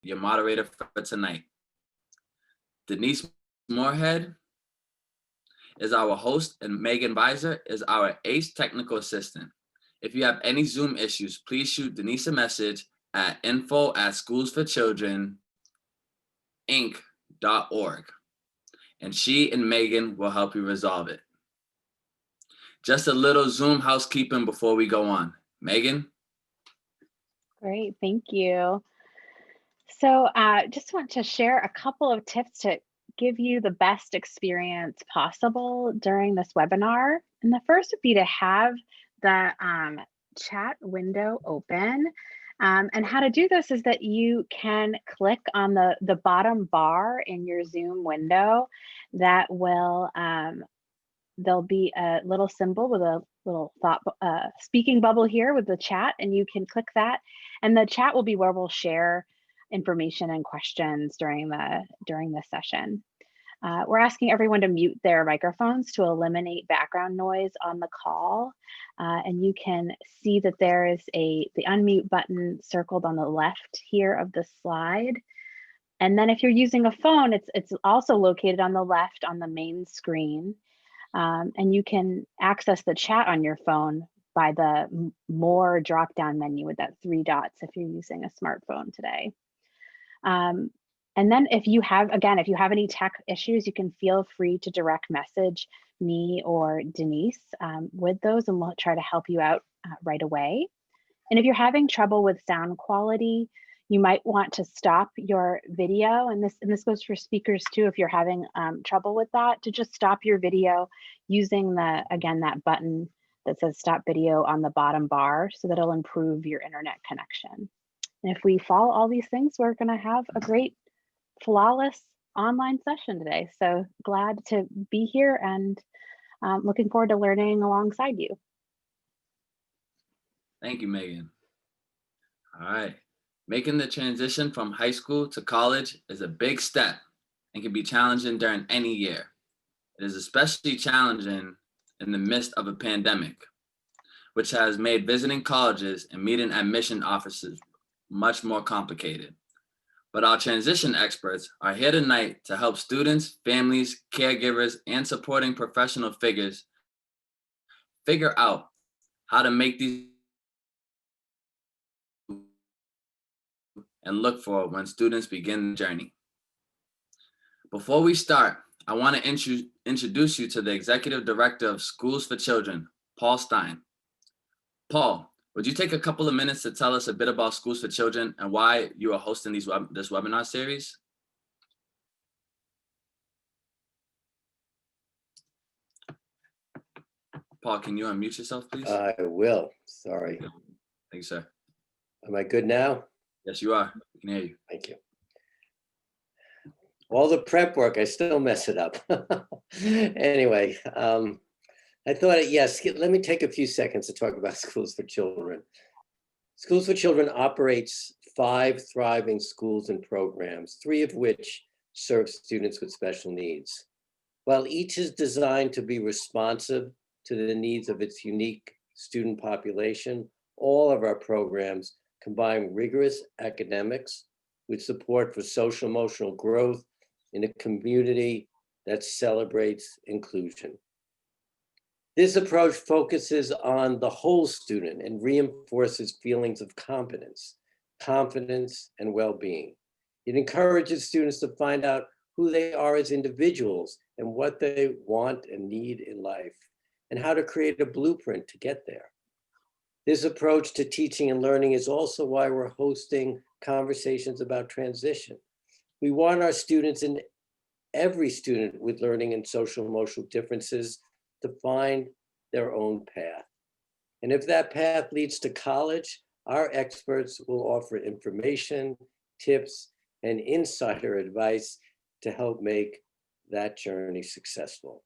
your moderator for tonight. Denise Moorhead is our host, and Megan Visor is our ace technical assistant. If you have any Zoom issues, please shoot Denise a message at info@schoolsforchildreninc.org, and she and Megan will help you resolve it. Just a little Zoom housekeeping before we go on. Megan? Great, thank you. So just want to share a couple of tips to give you the best experience possible during this webinar. And the first would be to have the chat window open. And how to do this is that you can click on the bottom bar in your Zoom window that will, there'll be a little symbol with a little thought speaking bubble here with the chat, and you can click that. And the chat will be where we'll share information and questions during the session. We're asking everyone to mute their microphones to eliminate background noise on the call. And you can see that there is the unmute button circled on the left here of the slide. And then if you're using a phone, it's also located on the left on the main screen. And you can access the chat on your phone by the more drop-down menu with that 3 dots if you're using a smartphone today. And then if you have any tech issues, you can feel free to direct message me or Denise with those, and we'll try to help you out right away. And if you're having trouble with sound quality, you might want to stop your video, and this goes for speakers too. If you're having trouble with that, to just stop your video using that button that says stop video on the bottom bar, so that it'll improve your internet connection. And if we follow all these things, we're going to have a great, flawless online session today. So glad to be here and looking forward to learning alongside you. Thank you, Megan. All right. Making the transition from high school to college is a big step and can be challenging during any year. It is especially challenging in the midst of a pandemic, which has made visiting colleges and meeting admission offices much more complicated. But our transition experts are here tonight to help students, families, caregivers, and supporting professional figures figure out how to make these and look for when students begin the journey. Before we start, I want to introduce you to the Executive Director of Schools for Children, Paul Stein. Paul, would you take a couple of minutes to tell us a bit about Schools for Children and why you are hosting this webinar series? Paul, can you unmute yourself, please? I will. Sorry. Thank you, sir. Am I good now? Yes, you are. I can hear you. Thank you. All the prep work, I still mess it up. Anyway, I thought, yes, let me take a few seconds to talk about Schools for Children. Schools for Children operates 5 thriving schools and programs, 3 of which serve students with special needs. While each is designed to be responsive to the needs of its unique student population, all of our programs combine rigorous academics with support for social emotional growth in a community that celebrates inclusion. This approach focuses on the whole student and reinforces feelings of competence, confidence, and well-being. It encourages students to find out who they are as individuals and what they want and need in life, and how to create a blueprint to get there. This approach to teaching and learning is also why we're hosting conversations about transition. We want our students and every student with learning and social emotional differences to find their own path. And if that path leads to college, our experts will offer information, tips, and insider advice to help make that journey successful.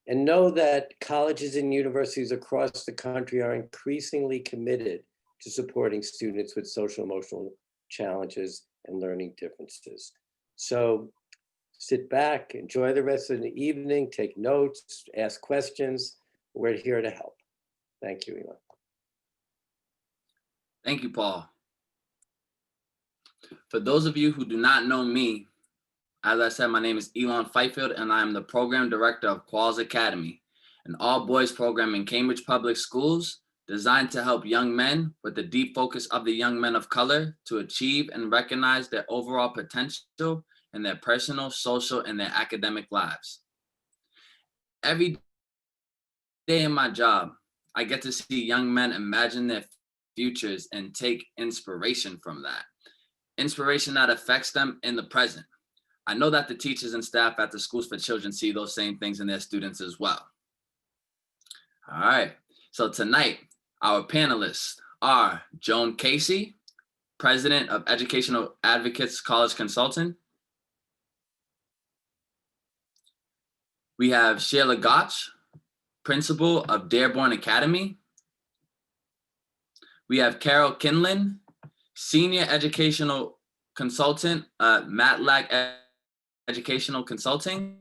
And know that colleges and universities across the country are increasingly committed to supporting students with social emotional challenges and learning differences. So sit back, enjoy the rest of the evening, take notes, ask questions. We're here to help. Thank you, Elon. Thank you, Paul. For those of you who do not know me, as I said, my name is Elon Fifield, and I am the program director of Qualls Academy, an all-boys program in Cambridge Public Schools designed to help young men with the deep focus of the young men of color to achieve and recognize their overall potential in their personal, social, and their academic lives. Every day in my job, I get to see young men imagine their futures and take inspiration from that. Inspiration that affects them in the present. I know that the teachers and staff at the Schools for Children see those same things in their students as well. All right, so tonight, our panelists are Joan Casey, President of Educational Advocates College Consultant. We have Sheila Gotch, Principal of Dearborn Academy. We have Carol Kinlan, Senior Educational Consultant, Matlack Educational Consulting.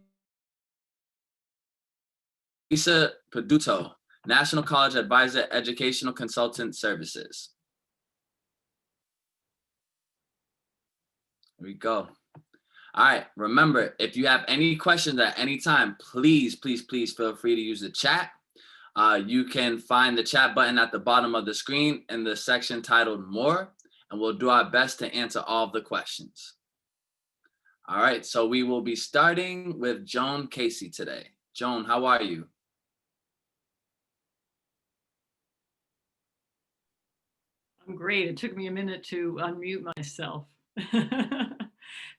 Lisa Peduto, National College Advisor, Educational Consultant Services. Here we go. All right, remember, if you have any questions at any time, please feel free to use the chat. You can find the chat button at the bottom of the screen in the section titled More, and we'll do our best to answer all of the questions. All right, so we will be starting with Joan Casey today. Joan, how are you? I'm great. It took me a minute to unmute myself.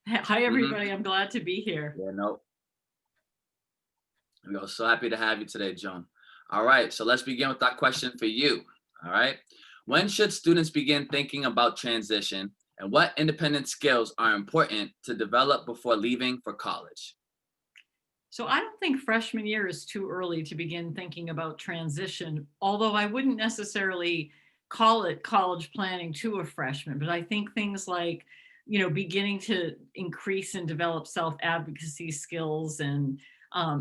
Hi, everybody. I'm glad to be here. Yeah, no. We're so happy to have you today, Joan. All right, so let's begin with that question for you. All right. When should students begin thinking about transition, and what independent skills are important to develop before leaving for college? So I don't think freshman year is too early to begin thinking about transition, although I wouldn't necessarily call it college planning to a freshman, but I think things like, beginning to increase and develop self-advocacy skills and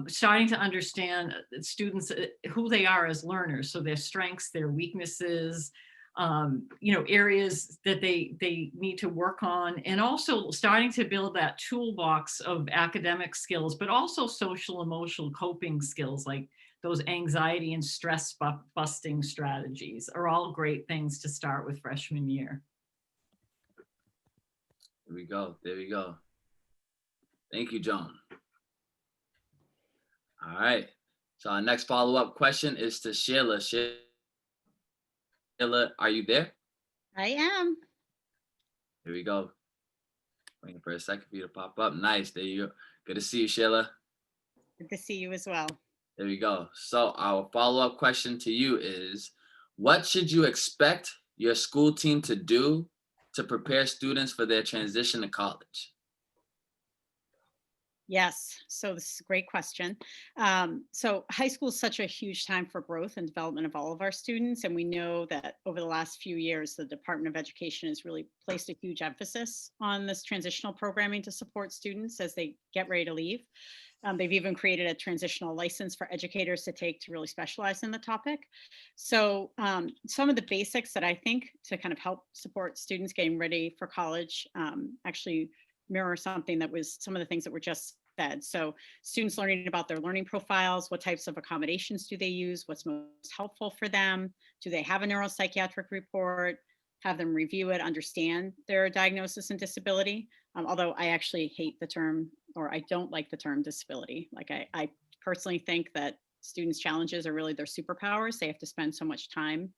starting to understand students, who they are as learners, so their strengths, their weaknesses, areas that they need to work on, and also starting to build that toolbox of academic skills, but also social emotional coping skills, like those anxiety and stress busting strategies are all great things to start with freshman year. There we go. There we go. Thank you, Joan. All right. So our next follow-up question is to Sheila. Sheila, are you there? I am. Here we go. Waiting for a second for you to pop up. Nice. There you go. Good to see you, Sheila. Good to see you as well. There we go. So our follow-up question to you is, what should you expect your school team to do to prepare students for their transition to college? Yes, so this is a great question. So high school is such a huge time for growth and development of all of our students. And we know that over the last few years, the Department of Education has really placed a huge emphasis on this transitional programming to support students as they get ready to leave. They've even created a transitional license for educators to take to really specialize in the topic. So some of the basics that I think to kind of help support students getting ready for college actually mirror something that was some of the things that were just said. So students learning about their learning profiles, what types of accommodations do they use, what's most helpful for them, do they have a neuropsychiatric report, have them review it, understand their diagnosis and disability. Although I actually hate the term, or I don't like the term disability. Like I personally think that students' challenges are really their superpowers. They have to spend so much time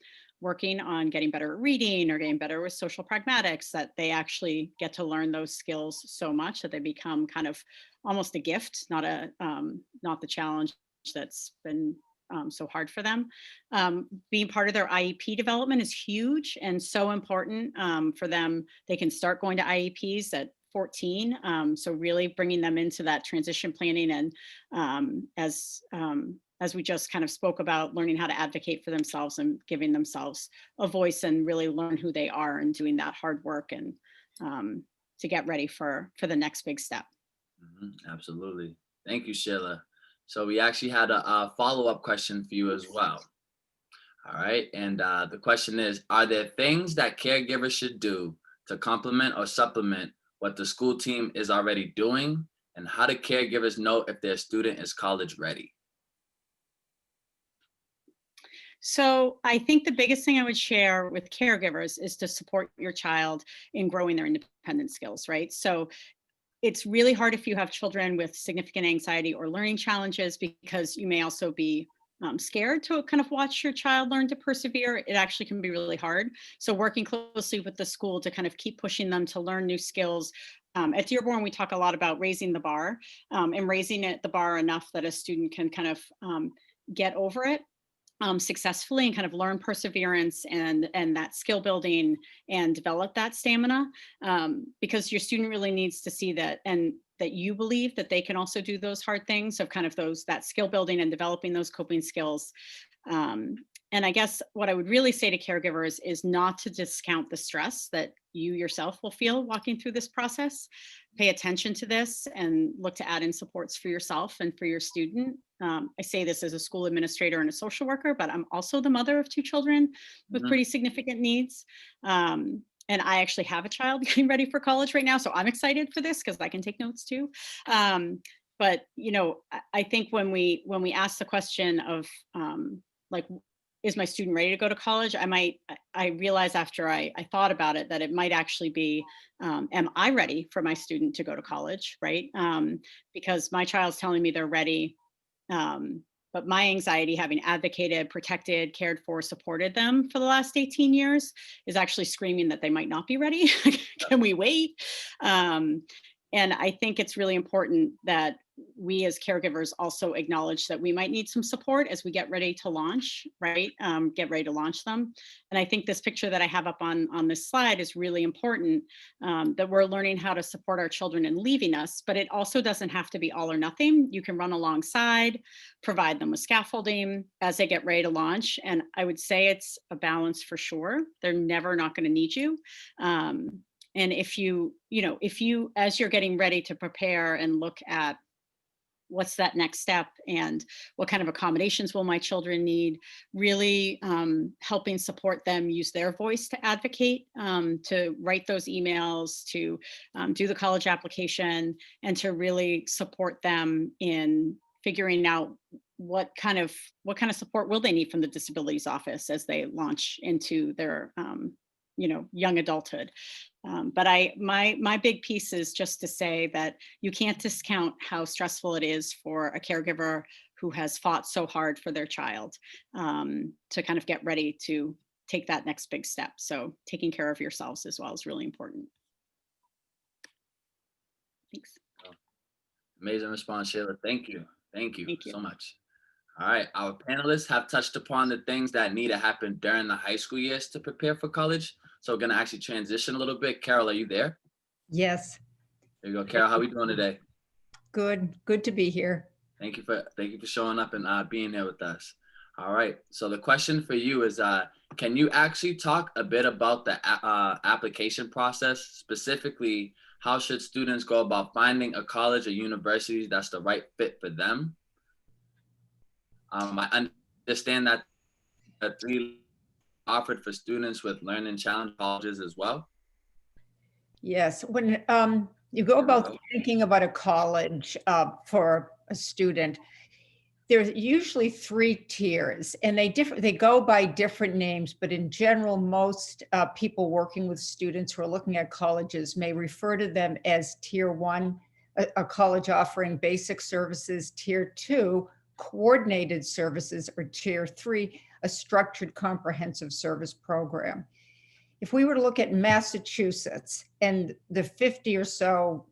working on getting better at reading or getting better with social pragmatics that they actually get to learn those skills so much that they become kind of almost a gift, not the challenge that's been so hard for them. Being part of their IEP development is huge and so important for them. They can start going to IEPs at 14. So really bringing them into that transition planning and as we just kind of spoke about, learning how to advocate for themselves and giving themselves a voice and really learn who they are and doing that hard work and to get ready for the next big step. Absolutely. Thank you, Sheila. So we actually had a follow-up question for you as well. All right. And the question is, are there things that caregivers should do to complement or supplement what the school team is already doing? And how do caregivers know if their student is college ready? So I think the biggest thing I would share with caregivers is to support your child in growing their independent skills, right? So it's really hard if you have children with significant anxiety or learning challenges, because you may also be scared to kind of watch your child learn to persevere. It actually can be really hard. So working closely with the school to kind of keep pushing them to learn new skills. At Dearborn, we talk a lot about raising the bar, and raising the bar enough that a student can kind of get over it successfully and kind of learn perseverance and that skill building and develop that stamina, because your student really needs to see that, and that you believe that they can also do those hard things of kind of that skill building and developing those coping skills. And I guess what I would really say to caregivers is not to discount the stress that you yourself will feel walking through this process. Pay attention to this and look to add in supports for yourself and for your student. I say this as a school administrator and a social worker, but I'm also the mother of 2 children with Mhm. pretty significant needs. And I actually have a child getting ready for college right now. So I'm excited for this because I can take notes too. But I think when we ask the question of like, is my student ready to go to college? I realized after I thought about it that it might actually be, am I ready for my student to go to college, right? Because my child's telling me they're ready. But my anxiety, having advocated, protected, cared for, supported them for the last 18 years, is actually screaming that they might not be ready. Can we wait? And I think it's really important that we as caregivers also acknowledge that we might need some support as we get ready to launch, right? Get ready to launch them. And I think this picture that I have up on this slide is really important, that we're learning how to support our children in leaving us, but it also doesn't have to be all or nothing. You can run alongside, provide them with scaffolding as they get ready to launch. And I would say it's a balance for sure. They're never not going to need you. And if you, as you're getting ready to prepare and look at what's that next step and what kind of accommodations will my children need, really helping support them use their voice to advocate, to write those emails, to do the college application, and to really support them in figuring out what kind of support will they need from the disabilities office as they launch into their young adulthood. But my big piece is just to say that you can't discount how stressful it is for a caregiver who has fought so hard for their child, to kind of get ready to take that next big step. So taking care of yourselves as well is really important. Thanks. Amazing response, Sheila. Thank you. Thank you Thank you. so much. All right, our panelists have touched upon the things that need to happen during the high school years to prepare for college. So we're gonna actually transition a little bit. Carol, are you there? Yes, There you go. Carol, how are we doing today? good to be here. Thank you for showing up and being here with us. All right. So the question for you is, can you actually talk a bit about the application process? Specifically, how should students go about finding a college or university that's the right fit for them? I understand that three offered for students with learning challenge colleges as well. Yes, when you go about thinking about a college for a student, there's usually 3 tiers, and they go by different names, but in general, most people working with students who are looking at colleges may refer to them as Tier 1, a college offering basic services, Tier 2, coordinated services, or Tier 3, a structured comprehensive service program. If we were to look at Massachusetts and the 50 or so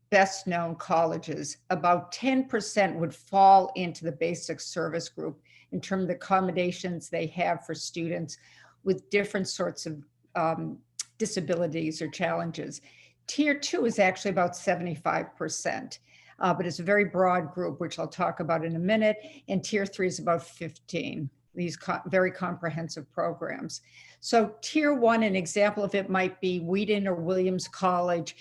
best known colleges, about 10% would fall into the basic service group in terms of the accommodations they have for students with different sorts of disabilities or challenges. Tier 2 is actually about 75%, but it's a very broad group, which I'll talk about in a minute. And Tier 3 is about 15, these very comprehensive programs. So Tier 1, an example of it might be Wheaton or Williams College.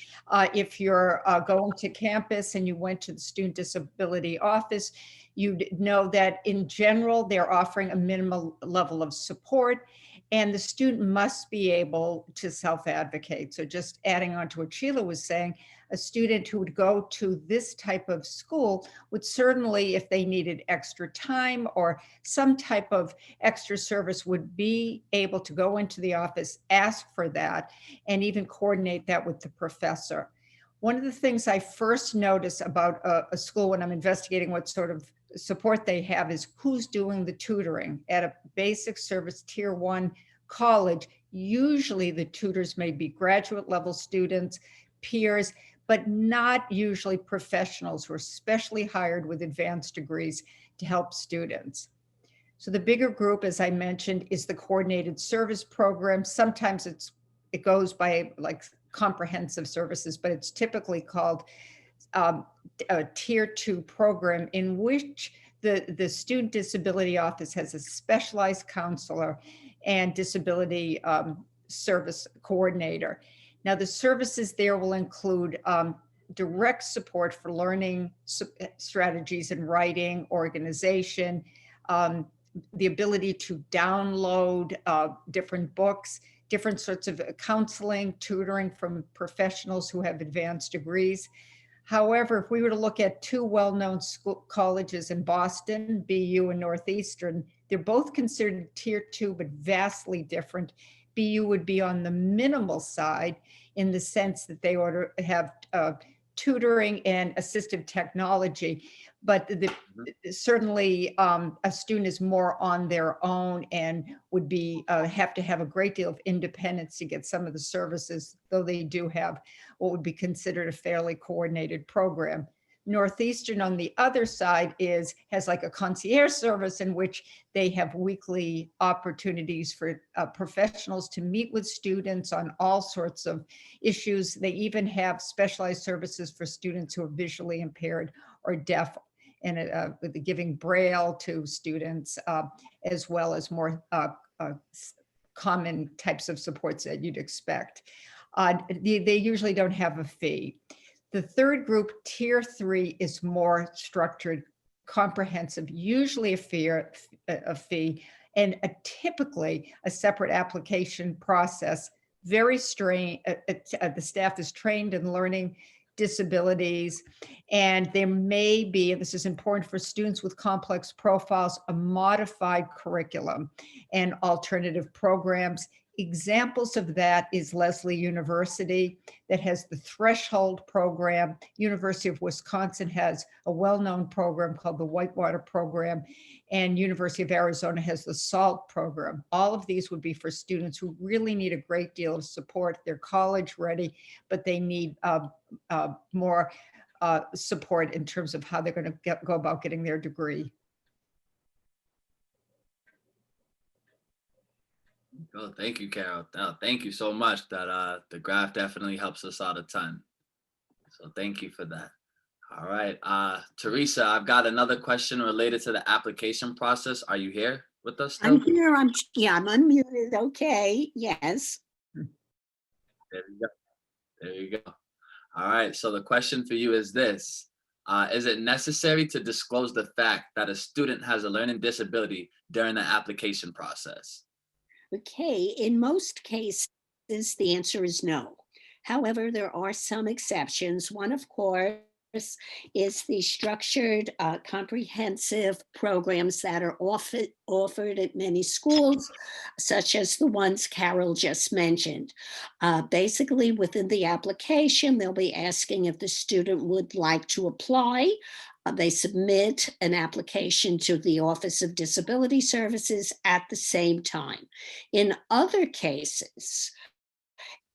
If you're going to campus and you went to the student disability office, you'd know that in general, they're offering a minimal level of support. And the student must be able to self-advocate. So just adding on to what Sheila was saying, a student who would go to this type of school would certainly, if they needed extra time or some type of extra service, would be able to go into the office, ask for that, and even coordinate that with the professor. One of the things I first notice about a school when I'm investigating what sort of support they have is who's doing the tutoring. At a basic service tier 1 college, usually the tutors may be graduate level students, peers, but not usually professionals who are specially hired with advanced degrees to help students. So the bigger group, as I mentioned, is the coordinated service program. Sometimes it goes by like comprehensive services, but it's typically called a tier 2 program in which the student disability office has a specialized counselor and disability service coordinator. Now the services there will include direct support for learning strategies in writing, organization, the ability to download different books, different sorts of counseling, tutoring from professionals who have advanced degrees. However, if we were to look at two well-known colleges in Boston, BU and Northeastern, they're both considered tier 2, but vastly different. BU would be on the minimal side in the sense that they ought to have tutoring and assistive technology, but certainly a student is more on their own and would be have to have a great deal of independence to get some of the services, though they do have what would be considered a fairly coordinated program. Northeastern, on the other side, has like a concierge service in which they have weekly opportunities for professionals to meet with students on all sorts of issues. They even have specialized services for students who are visually impaired or deaf, and giving Braille to students, as well as more common types of supports that you'd expect. They usually don't have a fee. The third group, tier 3, is more structured, comprehensive, usually a fee, and typically a separate application process. Very strange. The staff is trained in learning disabilities, and there may be, and this is important for students with complex profiles, a modified curriculum and alternative programs. Examples of that is Lesley University that has the Threshold program. University of Wisconsin has a well-known program called the Whitewater program, and University of Arizona has the SALT program. All of these would be for students who really need a great deal of support. They're college ready, but they need more support in terms of how they're going to go about getting their degree. Oh, thank you, Carol. Thank you so much. That the graph definitely helps us out a ton. So thank you for that. All right, Teresa, I've got another question related to the application process. Are you here with us still? I'm here. I'm unmuted. Okay. Yes. There you go. There you go. All right. So the question for you is this: is it necessary to disclose the fact that a student has a learning disability during the application process? Okay. In most cases, the answer is no. However, there are some exceptions. One, of course, is the structured, comprehensive programs that are offered at many schools, such as the ones Carol just mentioned. Basically, within the application, they'll be asking if the student would like to apply. They submit an application to the Office of Disability Services at the same time. In other cases,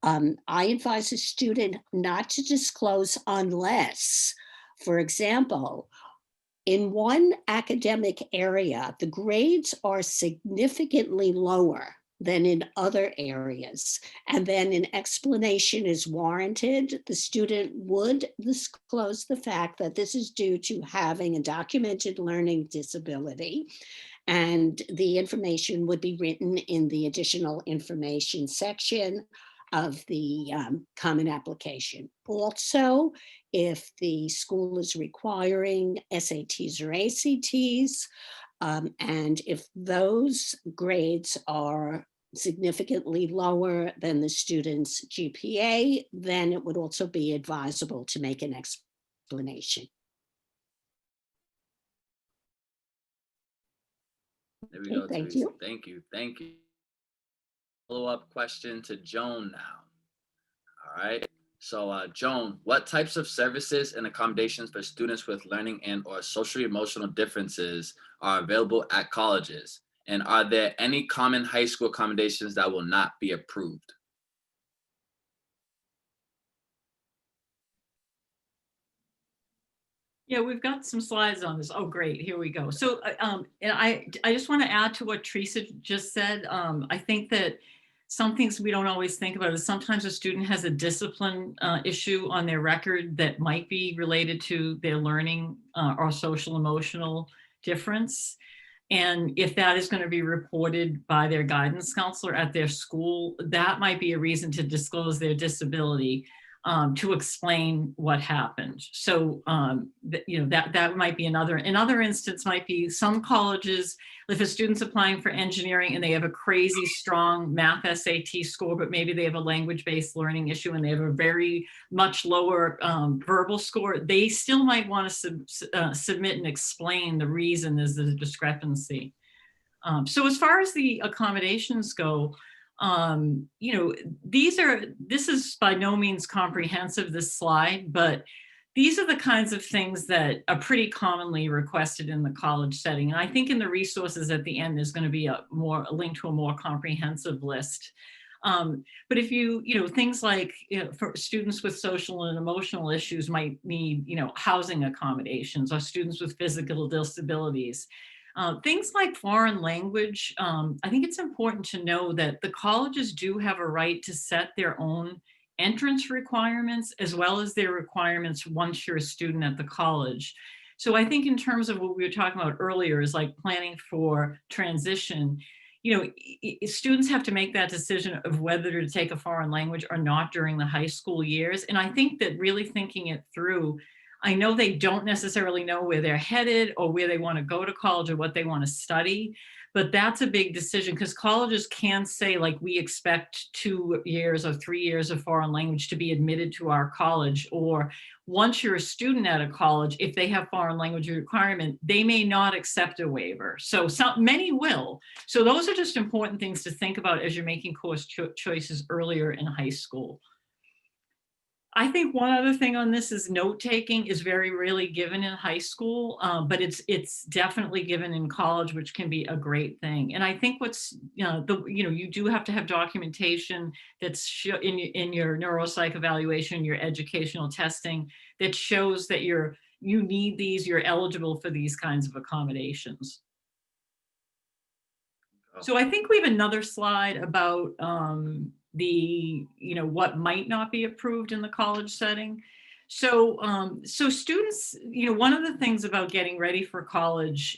I advise a student not to disclose unless, for example, in one academic area, the grades are significantly lower than in other areas, and then an explanation is warranted. The student would disclose the fact that this is due to having a documented learning disability, and the information would be written in the additional information section of the common application. Also, if the school is requiring SATs or ACTs, and if those grades are significantly lower than the student's GPA, then it would also be advisable to make an explanation. There we Okay, go, thank Teresa. you. Thank you. Thank you. Follow-up question to Joan now. All right. So, Joan, what types of services and accommodations for students with learning and or social emotional differences are available at colleges? And are there any common high school accommodations that will not be approved? Yeah, we've got some slides on this. Oh, great. Here we go. So, and I just want to add to what Teresa just said. I think that some things we don't always think about is sometimes a student has a discipline issue on their record that might be related to their learning or social emotional difference. And if that is going to be reported by their guidance counselor at their school, that might be a reason to disclose their disability, to explain what happened. So, that might be another instance might be some colleges, if a student's applying for engineering and they have a crazy strong math SAT score, but maybe they have a language-based learning issue and they have a very much lower verbal score, they still might want to submit and explain the reason there's a discrepancy. So as far as the accommodations go, this is by no means comprehensive, this slide, but these are the kinds of things that are pretty commonly requested in the college setting. And I think in the resources at the end, there's going to be a link to a more comprehensive list. But if things like, for students with social and emotional issues might need, housing accommodations, or students with physical disabilities. Things like foreign language, I think it's important to know that the colleges do have a right to set their own entrance requirements as well as their requirements once you're a student at the college. So I think in terms of what we were talking about earlier is like planning for transition, students have to make that decision of whether to take a foreign language or not during the high school years. And I think that really thinking it through, I know they don't necessarily know where they're headed or where they want to go to college or what they want to study, but that's a big decision because colleges can say, like, we expect 2 years or 3 years of foreign language to be admitted to our college. Or once you're a student at a college, if they have foreign language requirement, they may not accept a waiver. So many will. So those are just important things to think about as you're making course choices earlier in high school. I think one other thing on this is note-taking is very rarely given in high school, but it's definitely given in college, which can be a great thing. And I think you do have to have documentation that's in your neuropsych evaluation, your educational testing, that shows that you need these, you're eligible for these kinds of accommodations. So I think we have another slide about what might not be approved in the college setting. So students, one of the things about getting ready for college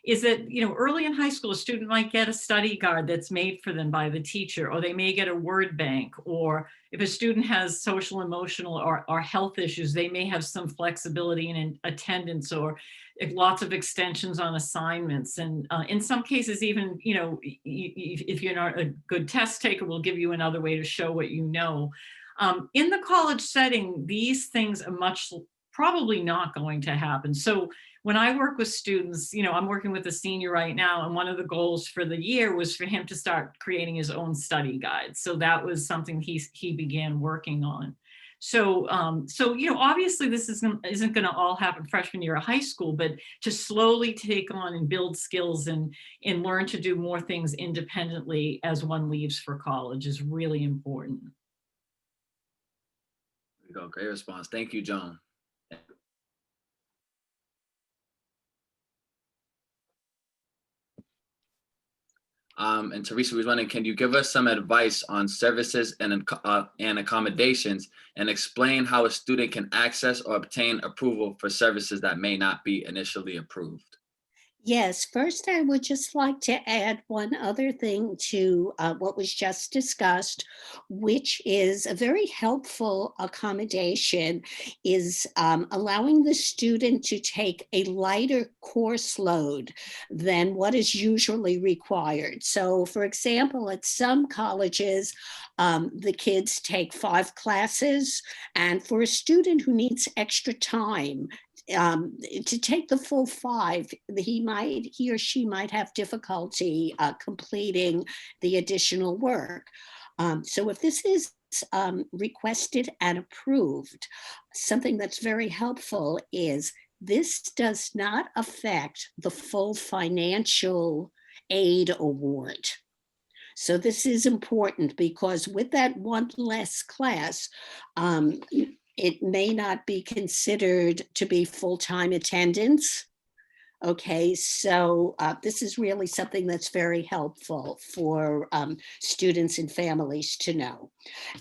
is that, early in high school, a student might get a study guide that's made for them by the teacher, or they may get a word bank, or if a student has social, emotional, or health issues, they may have some flexibility in attendance, or lots of extensions on assignments. And in some cases, even, if you're not a good test taker, we'll give you another way to show what you know. In the college setting, these things are probably not going to happen. So when I work with students, I'm working with a senior right now, and one of the goals for the year was for him to start creating his own study guide. So that was something he began working on. So, obviously this isn't going to all happen freshman year of high school, but to slowly take on and build skills and learn to do more things independently as one leaves for college is really important. There we go. Great response. Thank you, Joan. And Teresa was wondering, can you give us some advice on services and accommodations, and explain how a student can access or obtain approval for services that may not be initially approved? Yes, first I would just like to add one other thing to what was just discussed, which is a very helpful accommodation is allowing the student to take a lighter course load than what is usually required. So for example, at some colleges, the kids take 5 classes, and for a student who needs extra time, to take the full 5, he or she might have difficulty completing the additional work. So if this is requested and approved, something that's very helpful is this does not affect the full financial aid award. So this is important because with that one less class, it may not be considered to be full-time attendance. Okay, so this is really something that's very helpful for students and families to know.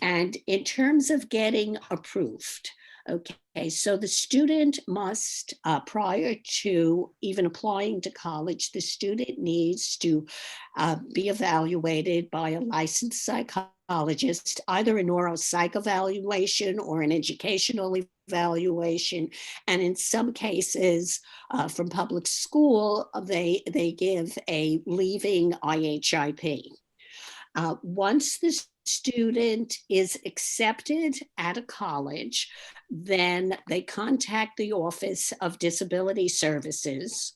And in terms of getting approved, okay, so the student must, prior to even applying to college, the student needs to be evaluated by a licensed psychologist, either a neuropsych evaluation or an educational evaluation. And in some cases, from public school, they give a leaving IHIP. Once the student is accepted at a college, then they contact the Office of Disability Services,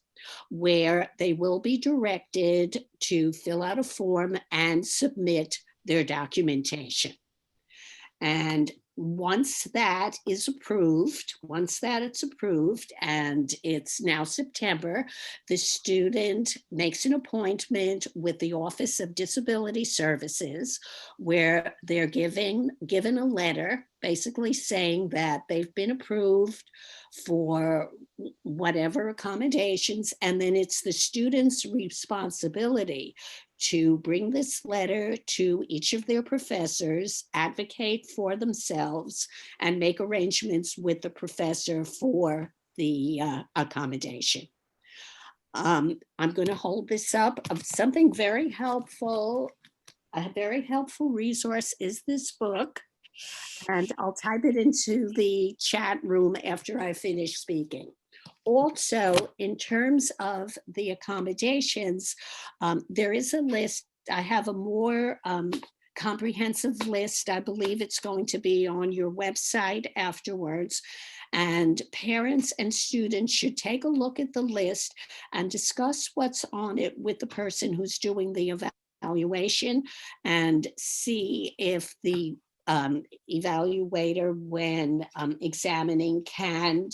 where they will be directed to fill out a form and submit their documentation. And once that is approved, and it's now September, the student makes an appointment with the Office of Disability Services, where they're given a letter basically saying that they've been approved for whatever accommodations, and then it's the student's responsibility to bring this letter to each of their professors, advocate for themselves, and make arrangements with the professor for the accommodation. I'm going to hold this up of something very helpful. A very helpful resource is this book, and I'll type it into the chat room after I finish speaking. Also, in terms of the accommodations, there is a list. I have a more comprehensive list. I believe it's going to be on your website afterwards. And parents and students should take a look at the list and discuss what's on it with the person who's doing the evaluation, and see if the evaluator, when examining, can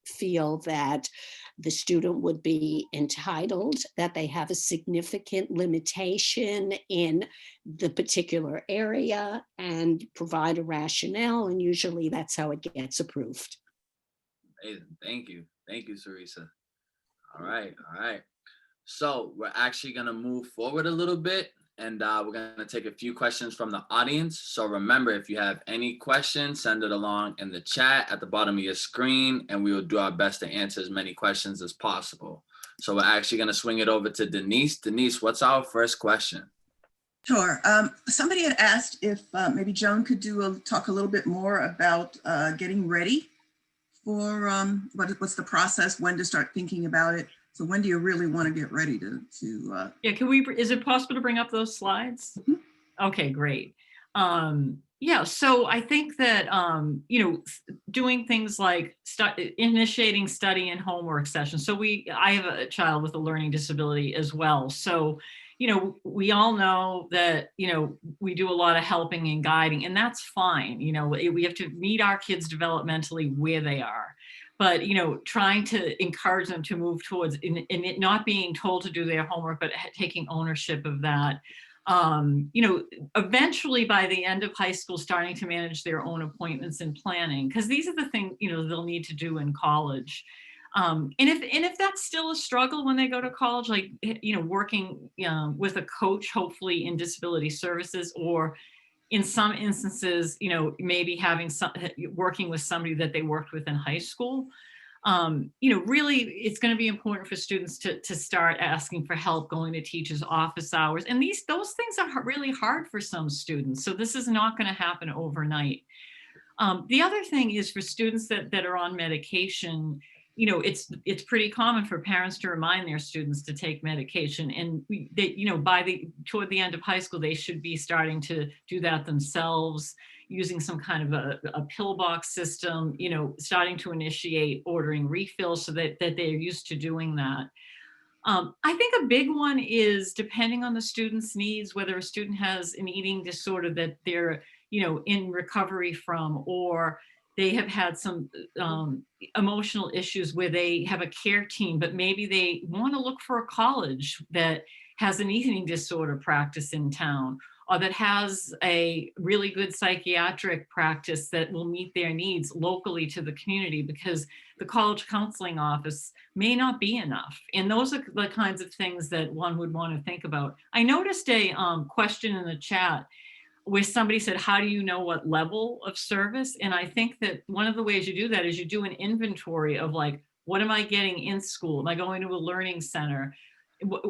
feel that the student would be entitled, that they have a significant limitation in the particular area, and provide a rationale. And usually that's how it gets approved. Amazing. Thank you, Sarisa. All right. So we're actually gonna move forward a little bit, and we're gonna take a few questions from the audience. So remember, if you have any questions, send it along in the chat at the bottom of your screen, and we will do our best to answer as many questions as possible. So we're actually gonna swing it over to Denise. Denise, what's our first question? Sure. Somebody had asked if maybe Joan could talk a little bit more about getting ready for what's the process, when to start thinking about it. So when do you really want to get ready to yeah, is it possible to bring up those slides? Mm-hmm. Okay, great. Yeah, so I think that, doing things like initiating study and homework sessions. So I have a child with a learning disability as well. So, we all know that, we do a lot of helping and guiding, and that's fine. We have to meet our kids developmentally where they are. But, trying to encourage them to move towards, in it not being told to do their homework, but taking ownership of that. Eventually by the end of high school, starting to manage their own appointments and planning, because these are the things, they'll need to do in college. And if that's still a struggle when they go to college, like, working with a coach, hopefully in disability services, or in some instances, maybe having working with somebody that they worked with in high school. Really, it's going to be important for students to start asking for help, going to teachers' office hours. And those things are really hard for some students. So this is not going to happen overnight. The other thing is for students that are on medication, it's pretty common for parents to remind their students to take medication, and toward the end of high school, they should be starting to do that themselves, using some kind of a pill box system, starting to initiate ordering refills so that they're used to doing that. I think a big one is, depending on the student's needs, whether a student has an eating disorder that they're in recovery from, or they have had some emotional issues where they have a care team, but maybe they want to look for a college that has an eating disorder practice in town, or that has a really good psychiatric practice that will meet their needs locally to the community, because the college counseling office may not be enough. And those are the kinds of things that one would want to think about. I noticed a question in the chat where somebody said, how do you know what level of service? And I think that one of the ways you do that is you do an inventory of, like, what am I getting in school? Am I going to a learning center?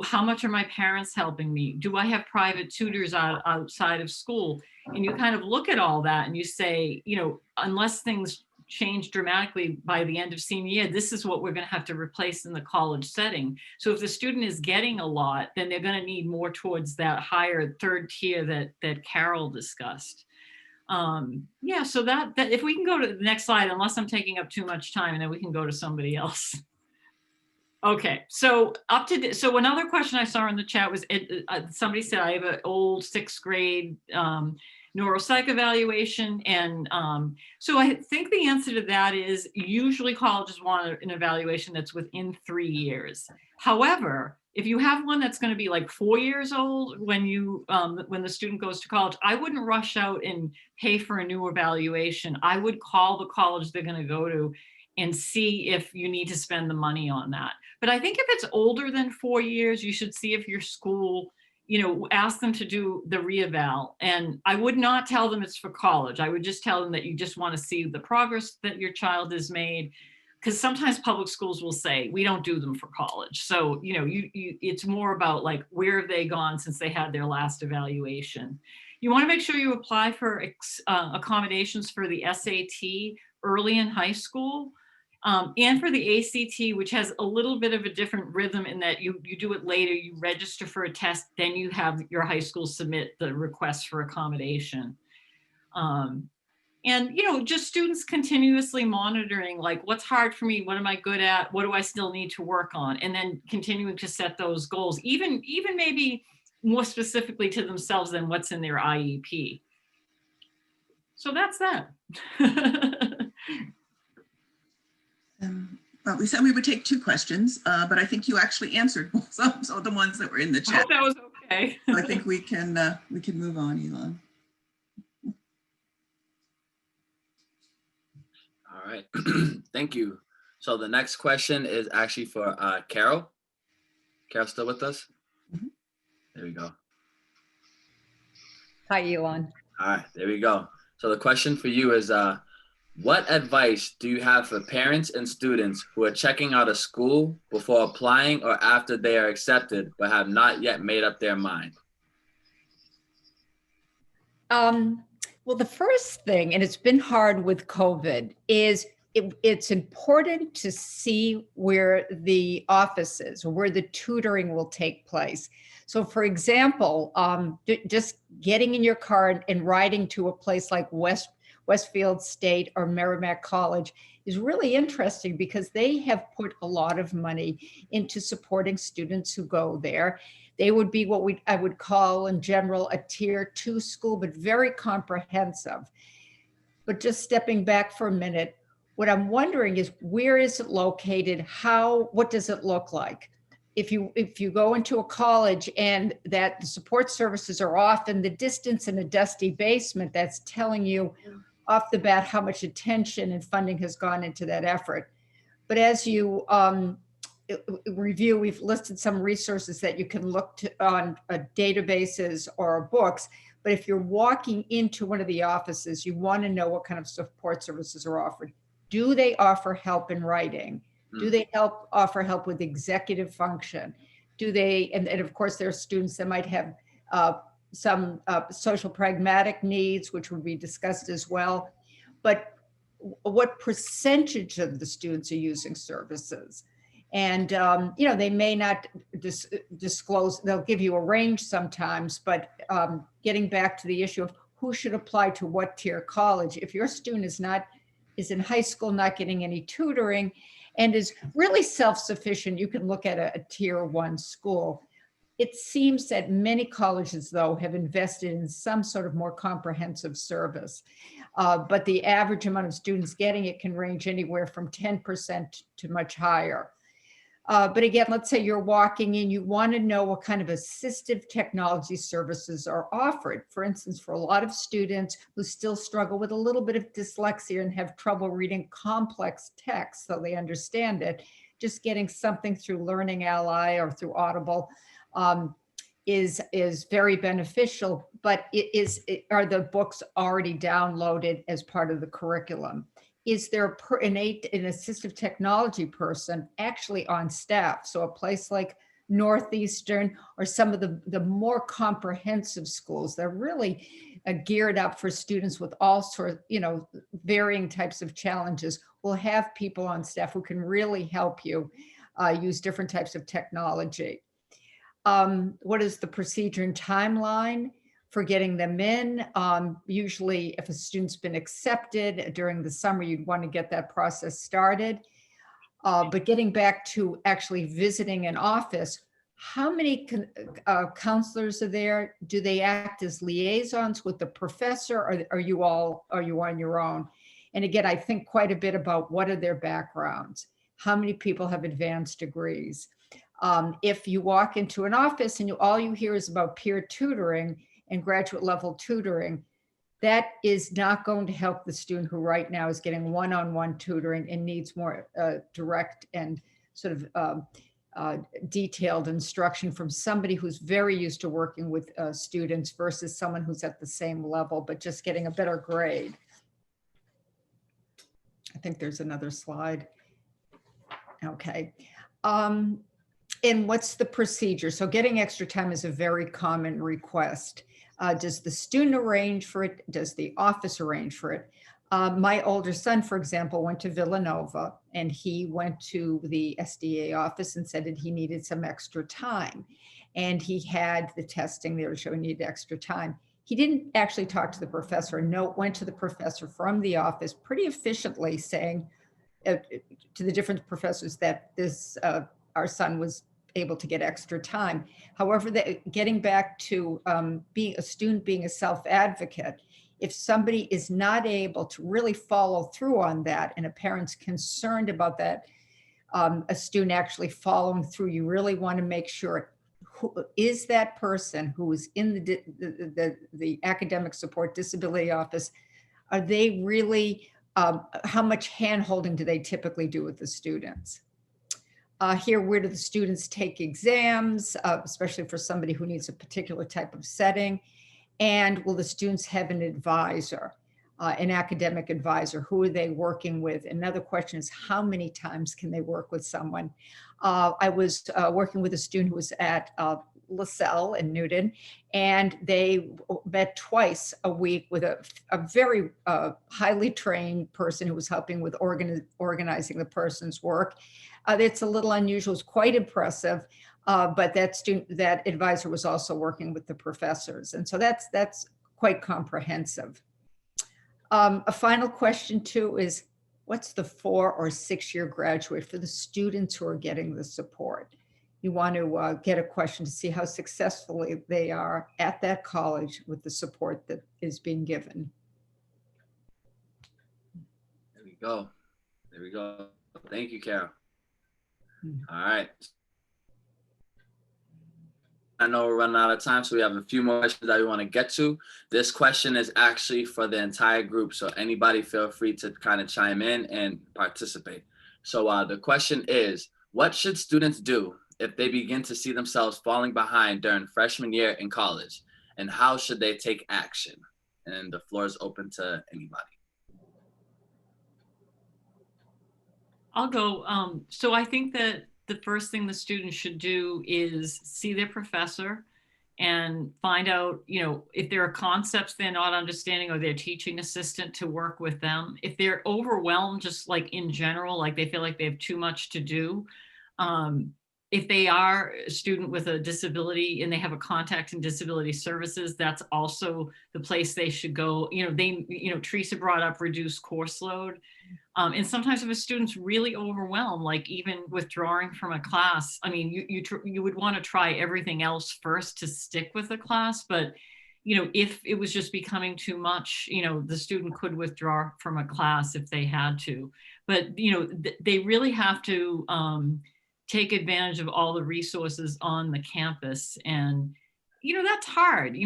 How much are my parents helping me? Do I have private tutors outside of school? And you kind of look at all that and you say, unless things change dramatically by the end of senior year, this is what we're going to have to replace in the college setting. So if the student is getting a lot, then they're going to need more towards that higher third tier that Carol discussed. So that if we can go to the next slide, unless I'm taking up too much time, and then we can go to somebody else. Okay, so so another question I saw in the chat was, somebody said, I have an old 6th grade neuropsych evaluation. And so I think the answer to that is, usually colleges want an evaluation that's within 3 years. However, if you have one that's going to be like 4 years old when the student goes to college, I wouldn't rush out and pay for a new evaluation. I would call the college they're going to go to and see if you need to spend the money on that. But I think if it's older than 4 years, you should see if your school, ask them to do the reeval. And I would not tell them it's for college. I would just tell them that you just want to see the progress that your child has made. Because sometimes public schools will say, we don't do them for college. So, it's more about, like, where have they gone since they had their last evaluation. You want to make sure you apply for accommodations for the SAT early in high school. And for the ACT, which has a little bit of a different rhythm in that you do it later, you register for a test, then you have your high school submit the request for accommodation. And, just students continuously monitoring, like, what's hard for me? What am I good at? What do I still need to work on? And then continuing to set those goals, even maybe more specifically to themselves than what's in their IEP. So that's that. Well, we said we would take 2 questions, but I think you actually answered some of the ones that were in the I chat. hope that was okay. So I think we can move on, Elon. All right, thank you. So the next question is actually for Carol. Carol, still with us? Mhm. There we go. Hi, Elon. All right, there we go. So the question for you is, what advice do you have for parents and students who are checking out a school before applying or after they are accepted, but have not yet made up their mind? Well, the first thing, and it's been hard with COVID, is it's important to see where the office is or where the tutoring will take place. So for example, just getting in your car and riding to a place like Westfield State or Merrimack College is really interesting, because they have put a lot of money into supporting students who go there. They would be what I would call in general a tier 2 school, but very comprehensive. But just stepping back for a minute, what I'm wondering is, where is it located? What does it look like? If you go into a college and that the support services are off in the distance in a dusty basement, that's telling you off the bat how much attention and funding has gone into that effort. But as you review, we've listed some resources that you can look to on databases or books. But if you're walking into one of the offices, you want to know what kind of support services are offered. Do they offer help in writing? Do Mm. they offer help with executive function? Do they, and of course there are students that might have some social pragmatic needs, which would be discussed as well. But what percentage of the students are using services? And, you know, they may not disclose, they'll give you a range sometimes, but getting back to the issue of who should apply to what tier college, if your student is in high school, not getting any tutoring, and is really self-sufficient, you can look at a tier 1 school. It seems that many colleges, though, have invested in some sort of more comprehensive service. But the average amount of students getting it can range anywhere from 10% to much higher. But again, let's say you're walking in, you want to know what kind of assistive technology services are offered. For instance, for a lot of students who still struggle with a little bit of dyslexia and have trouble reading complex text so they understand it, just getting something through Learning Ally or through Audible is very beneficial. But are the books already downloaded as part of the curriculum? Is there an assistive technology person actually on staff? So a place like Northeastern or some of the more comprehensive schools, they're really geared up for students with all sorts, varying types of challenges, will have people on staff who can really help you use different types of technology. What is the procedure and timeline for getting them in? Usually if a student's been accepted during the summer, you'd want to get that process started. But getting back to actually visiting an office, how many counselors are there? Do they act as liaisons with the professor, or are you on your own? And again, I think quite a bit about what are their backgrounds? How many people have advanced degrees? If you walk into an office and all you hear is about peer tutoring and graduate level tutoring, that is not going to help the student who right now is getting one-on-one tutoring and needs more direct and sort of detailed instruction from somebody who's very used to working with students versus someone who's at the same level but just getting a better grade. I think there's another slide. Okay. And what's the procedure? So getting extra time is a very common request. Does the student arrange for it? Does the office arrange for it? My older son, for example, went to Villanova, and he went to the SDA office and said that he needed some extra time. And he had the testing there showing he needed extra time. He didn't actually talk to the professor. A note went to the professor from the office pretty efficiently saying to the different professors that our son was able to get extra time. However, getting back to being a student, being a self-advocate, if somebody is not able to really follow through on that and a parent's concerned about that, a student actually following through, you really want to make sure who is that person who is in the academic support disability office. Are they really, how much hand-holding do they typically do with the students? Here, where do the students take exams, especially for somebody who needs a particular type of setting? And will the students have an advisor, an academic advisor? Who are they working with? Another question is, how many times can they work with someone? I was working with a student who was at LaSalle in Newton, and they met twice a week with a very highly trained person who was helping with organizing the person's work. It's a little unusual, it's quite impressive, but that advisor was also working with the professors. And so that's quite comprehensive. A final question too is, what's the 4 or 6 year graduate for the students who are getting the support? You want to get a question to see how successfully they are at that college with the support that is being given. There we go. There we go. Thank you, Carol. All right. I know we're running out of time, so we have a few more questions that we want to get to. This question is actually for the entire group, so anybody feel free to kind of chime in and participate. So the question is, what should students do if they begin to see themselves falling behind during freshman year in college, and how should they take action? And the floor is open to anybody. I'll go. So I think that the first thing the students should do is see their professor and find out, if there are concepts they're not understanding, or their teaching assistant to work with them. If they're overwhelmed, just like in general, like they feel like they have too much to do, um, if they are a student with a disability and they have a contact in disability services, that's also the place they should go. Teresa brought up reduced course load. And sometimes if a student's really overwhelmed, like even withdrawing from a class, I mean, you would want to try everything else first to stick with the class. But, if it was just becoming too much, the student could withdraw from a class if they had to. But, they really have to take advantage of all the resources on the campus. And, that's hard.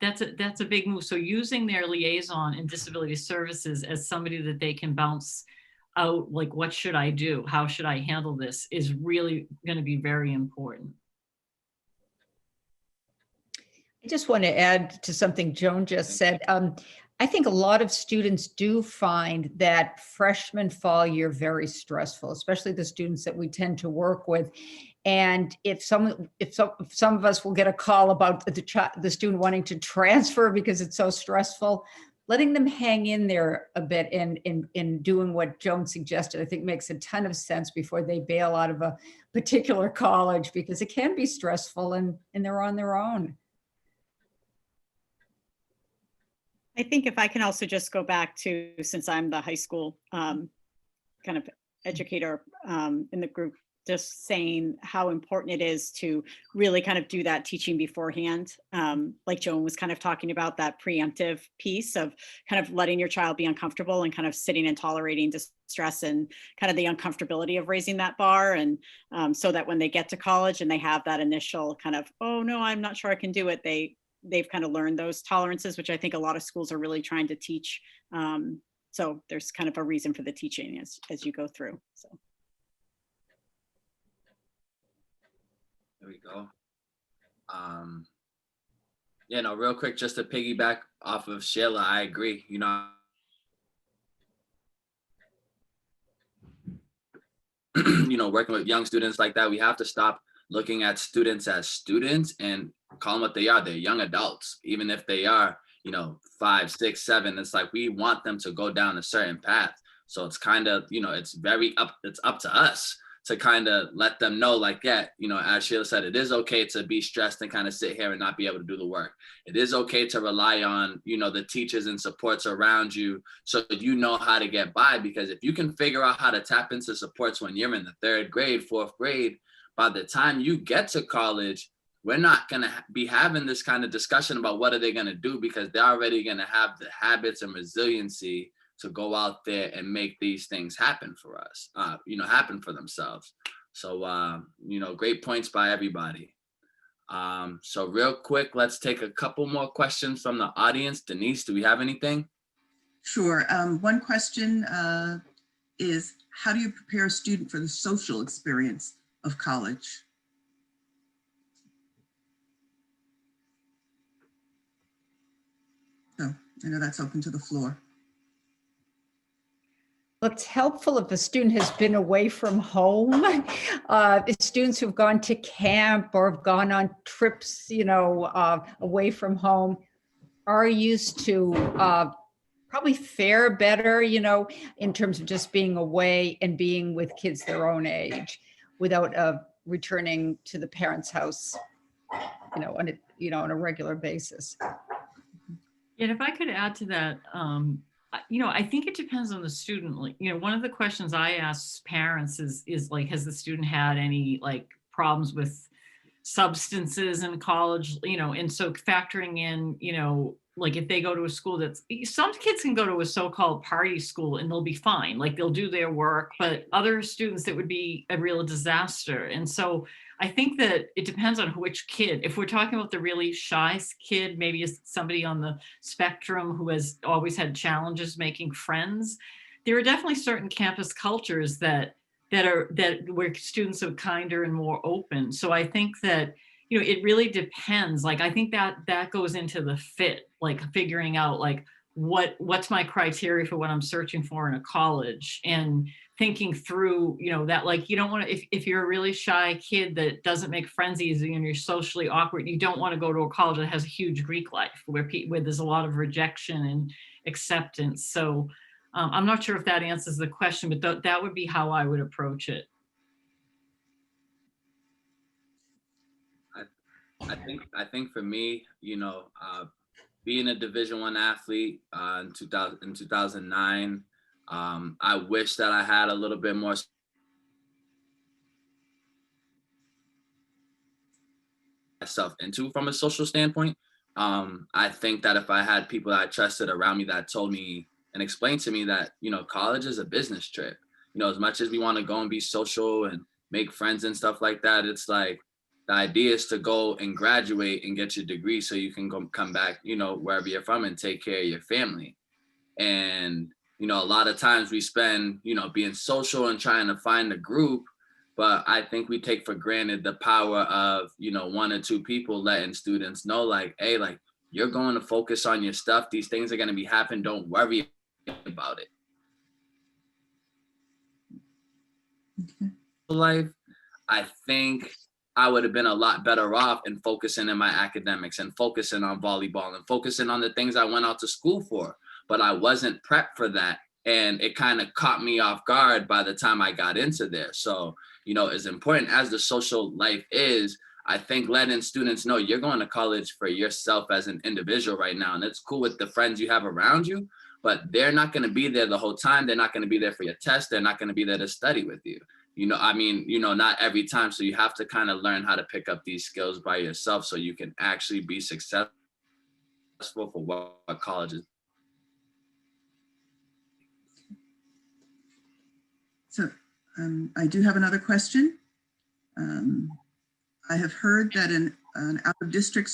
That's a big move. So using their liaison in disability services as somebody that they can bounce out, like, what should I do? How should I handle this, is really going to be very important. I just want to add to something Joan just said. I think a lot of students do find that freshman fall year very stressful, especially the students that we tend to work with. And if some of us will get a call about the student wanting to transfer because it's so stressful, letting them hang in there a bit and doing what Joan suggested, I think makes a ton of sense before they bail out of a particular college, because it can be stressful and they're on their own. I think if I can also just go back to, since I'm the high school kind of educator in the group, just saying how important it is to really kind of do that teaching beforehand. Like Joan was kind of talking about, that preemptive piece of kind of letting your child be uncomfortable and kind of sitting and tolerating distress and kind of the uncomfortability of raising that bar. And so that when they get to college and they have that initial kind of, oh no, I'm not sure I can do it, they've kind of learned those tolerances, which I think a lot of schools are really trying to teach. So there's kind of a reason for the teaching as you go through. So. There we go. Real quick, just to piggyback off of Sheila, I agree. Working with young students like that, we have to stop looking at students as students and call them what they are. They're young adults, even if they are, 5, 6, 7. It's like we want them to go down a certain path. So it's kind of, it's up to us to kind of let them know, like, yeah, as Sheila said, it is okay to be stressed and kind of sit here and not be able to do the work. It is okay to rely on, the teachers and supports around you so that you know how to get by. Because if you can figure out how to tap into supports when you're in the 3rd grade, 4th grade, by the time you get to college, we're not going to be having this kind of discussion about what are they going to do, because they're already going to have the habits and resiliency to go out there and make these things happen for us, happen for themselves. So, great points by everybody. So real quick, let's take a couple more questions from the audience. Denise, do we have anything? Sure. One question is, how do you prepare a student for the social experience of college? So I know that's open to the floor. Well, it's helpful if a student has been away from home. Students who've gone to camp or have gone on trips, away from home are used to probably fare better, in terms of just being away and being with kids their own age without returning to the parents' house, on a regular basis. And if I could add to that, I think it depends on the student. Like, one of the questions I ask parents is like, has the student had any like problems with substances in college? And so factoring in, like if they go to a school some kids can go to a so-called party school and they'll be fine, like they'll do their work, but other students, that would be a real disaster. And so I think that it depends on which kid. If we're talking about the really shy kid, maybe somebody on the spectrum who has always had challenges making friends, there are definitely certain campus cultures that where students are kinder and more open. So I think that, it really depends. Like, I think that goes into the fit, like figuring out like, what's my criteria for what I'm searching for in a college, and thinking through, that, like, you don't want to, if you're a really shy kid that doesn't make friends easy and you're socially awkward, you don't want to go to a college that has a huge Greek life where there's a lot of rejection and acceptance. So I'm not sure if that answers the question, but that would be how I would approach it. I think for me, being a Division I athlete in 2009, I wish that I had a little bit more myself into from a social standpoint. I think that if I had people that I trusted around me that told me and explained to me that, college is a business trip, as much as we want to go and be social and make friends and stuff like that, it's like the idea is to go and graduate and get your degree so you can come back, wherever you're from and take care of your family. And, a lot of times we spend, being social and trying to find a group, but I think we take for granted the power of, one or two people letting students know, like, hey, like, you're going to focus on your stuff. These things are going to be happening. Don't worry about it. Okay. Life, I think I would have been a lot better off in focusing in my academics and focusing on volleyball and focusing on the things I went out to school for. But I wasn't prepped for that. And it kind of caught me off guard by the time I got into there. So, as important as the social life is, I think letting students know you're going to college for yourself as an individual right now. And it's cool with the friends you have around you, but they're not going to be there the whole time. They're not going to be there for your test. They're not going to be there to study with you. Not every time. So you have to kind of learn how to pick up these skills by yourself so you can actually be successful for what college is. So I do have another question. I have heard that an out-of-district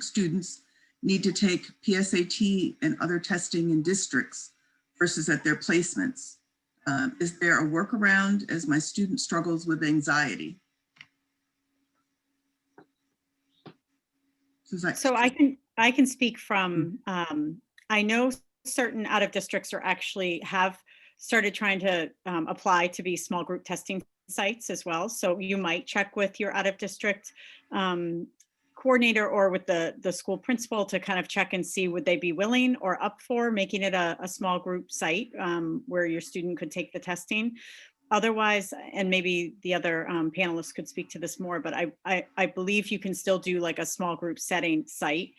students need to take PSAT and other testing in districts versus at their placements. Is there a workaround as my student struggles with anxiety? So I can speak from, I know certain out of districts are actually have started trying to apply to be small group testing sites as well. So you might check with your out of district coordinator or with the school principal to kind of check and see would they be willing or up for making it a small group site where your student could take the testing. Otherwise, and maybe the other panelists could speak to this more, but I believe you can still do like a small group setting site.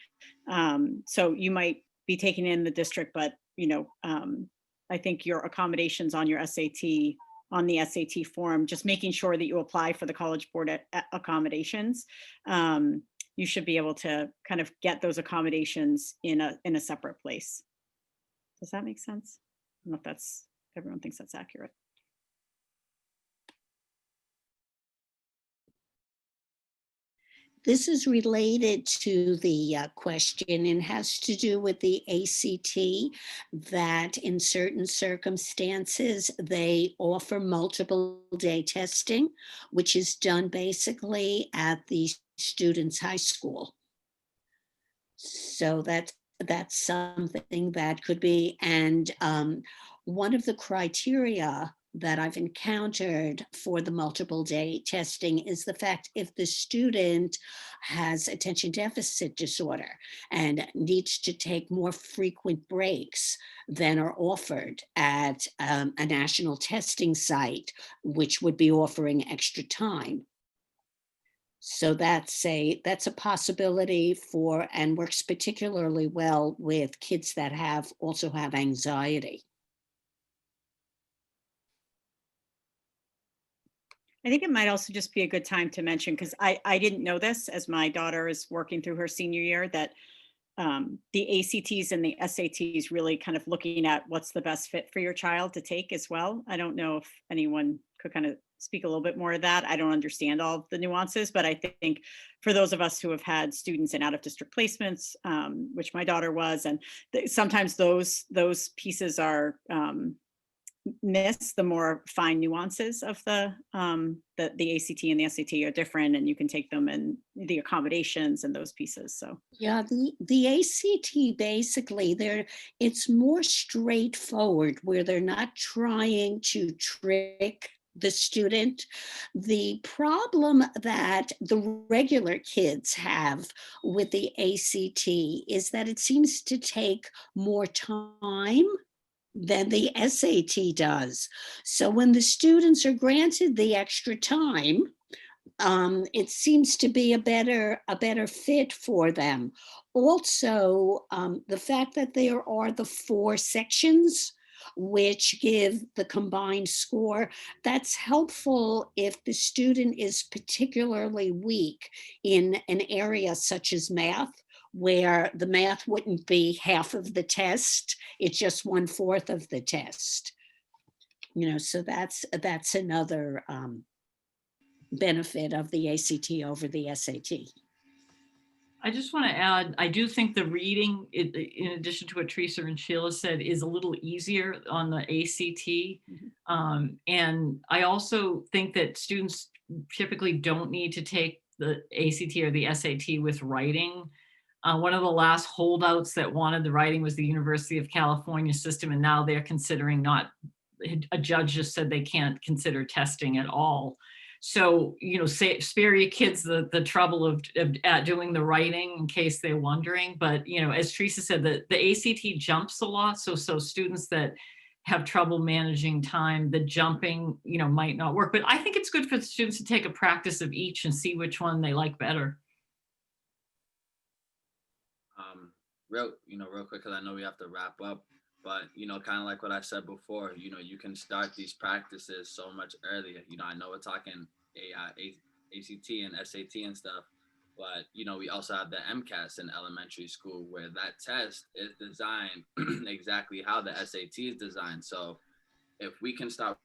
So you might be taking in the district, but I think your accommodations on your SAT, on the SAT form, just making sure that you apply for the College Board accommodations, you should be able to kind of get those accommodations in a separate place. Does that make sense? I don't know if everyone thinks that's accurate. This is related to the question and has to do with the ACT, that in certain circumstances, they offer multiple day testing, which is done basically at the student's high school. So that's something that could be, and one of the criteria that I've encountered for the multiple day testing is the fact if the student has attention deficit disorder and needs to take more frequent breaks than are offered at a national testing site, which would be offering extra time. So that's a possibility for, and works particularly well with kids that also have anxiety. I think it might also just be a good time to mention, because I didn't know this as my daughter is working through her senior year, that the ACTs and the SATs really kind of looking at what's the best fit for your child to take as well. I don't know if anyone could kind of speak a little bit more of that. I don't understand all of the nuances, but I think for those of us who have had students in out of district placements, which my daughter was, and sometimes those pieces are miss the more fine nuances of the ACT and the SAT are different, and you can take them in the accommodations and those pieces. So Yeah, the ACT basically it's more straightforward where they're not trying to trick the student. The problem that the regular kids have with the ACT is that it seems to take more time than the SAT does. So when the students are granted the extra time, it seems to be a better fit for them. Also, the fact that there are the 4 sections which give the combined score, that's helpful if the student is particularly weak in an area such as math, where the math wouldn't be half of the test, it's just 1/4 of the test. So that's another benefit of the ACT over the SAT. I just want to add, I do think the reading, in addition to what Teresa and Sheila said, is a little easier on the ACT. And I also think that students typically don't need to take the ACT or the SAT with writing. One of the last holdouts that wanted the writing was the University of California system, and now they're considering not, a judge just said they can't consider testing at all. So, spare your kids the trouble of doing the writing in case they're wondering. But, as Teresa said, the ACT jumps a lot. So students that have trouble managing time, the jumping, might not work. But I think it's good for the students to take a practice of each and see which one they like better. Real quick, because I know we have to wrap up. But, kind of like what I said before, you can start these practices so much earlier. I know we're talking ACT and SAT and stuff, but, we also have the MCAS in elementary school where that test is designed exactly how the SAT is designed. So if we can start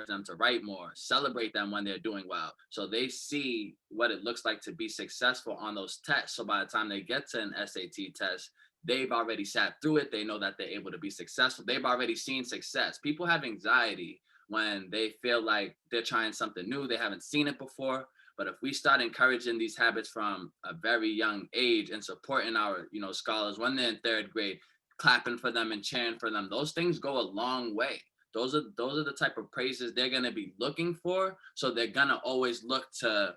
them to write more, celebrate them when they're doing well, so they see what it looks like to be successful on those tests. So by the time they get to an SAT test, they've already sat through it. They know that they're able to be successful. They've already seen success. People have anxiety when they feel like they're trying something new. They haven't seen it before. But if we start encouraging these habits from a very young age and supporting our, scholars when they're in 3rd grade, clapping for them and cheering for them, those things go a long way. Those are the type of praises they're going to be looking for. So they're going to always look to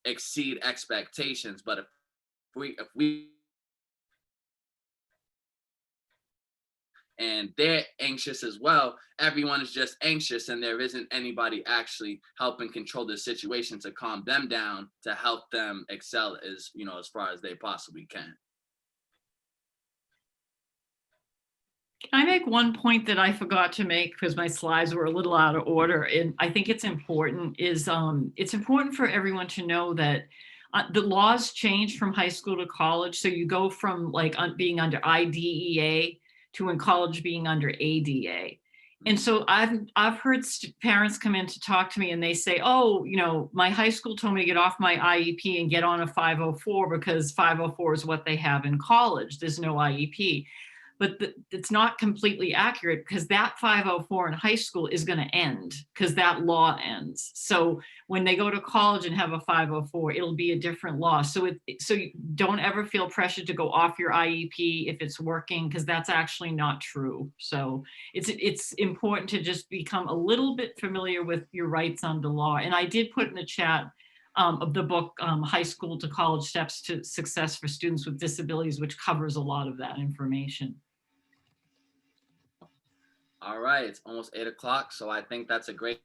exceed expectations. But if we and they're anxious as well, everyone is just anxious, and there isn't anybody actually helping control the situation to calm them down, to help them excel as far as they possibly can. Can I make one point that I forgot to make because my slides were a little out of order? And I think it's important it's important for everyone to know that the laws change from high school to college. So you go from being under IDEA to in college being under ADA. And so I've heard parents come in to talk to me and they say, oh, my high school told me to get off my IEP and get on a 504 because 504 is what they have in college. There's no IEP. But it's not completely accurate because that 504 in high school is going to end because that law ends. So when they go to college and have a 504, it'll be a different law. So you don't ever feel pressured to go off your IEP if it's working, because that's actually not true. So it's important to just become a little bit familiar with your rights under law. And I did put in the chat of the book, High School to College Steps to Success for Students with Disabilities, which covers a lot of that information. All right, it's almost 8 o'clock, so I think that's a great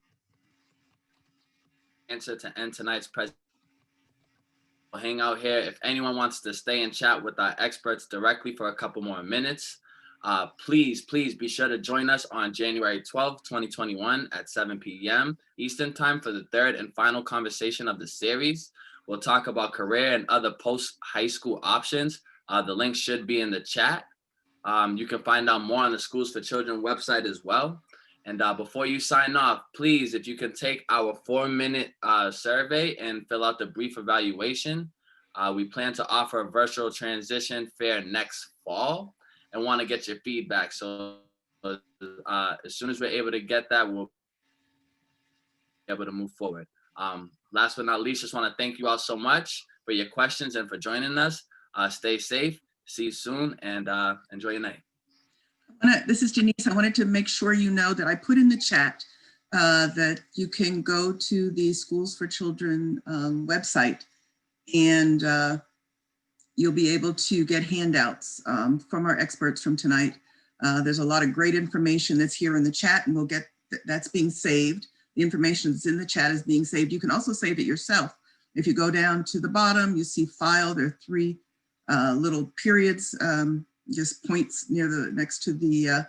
answer to end tonight's presentation. We'll hang out here. If anyone wants to stay and chat with our experts directly for a couple more minutes, please be sure to join us on January 12th, 2021 at 7 p.m. Eastern Time for the 3rd and final conversation of the series. We'll talk about career and other post-high school options. The link should be in the chat. You can find out more on the Schools for Children website as well. And before you sign off, please, if you can take our 4-minute survey and fill out the brief evaluation. We plan to offer a virtual transition fair next fall and want to get your feedback. So as soon as we're able to get that, we'll be able to move forward. Last but not least, just want to thank you all so much for your questions and for joining us. Stay safe. See you soon, and enjoy your night. This is Denise. I wanted to make sure you know that I put in the chat that you can go to the Schools for Children website, and you'll be able to get handouts from our experts from tonight. There's a lot of great information that's here in the chat, and we'll get that's being saved. The information that's in the chat is being saved. You can also save it yourself. If you go down to the bottom, you see file. There are 3 little periods, just points next to the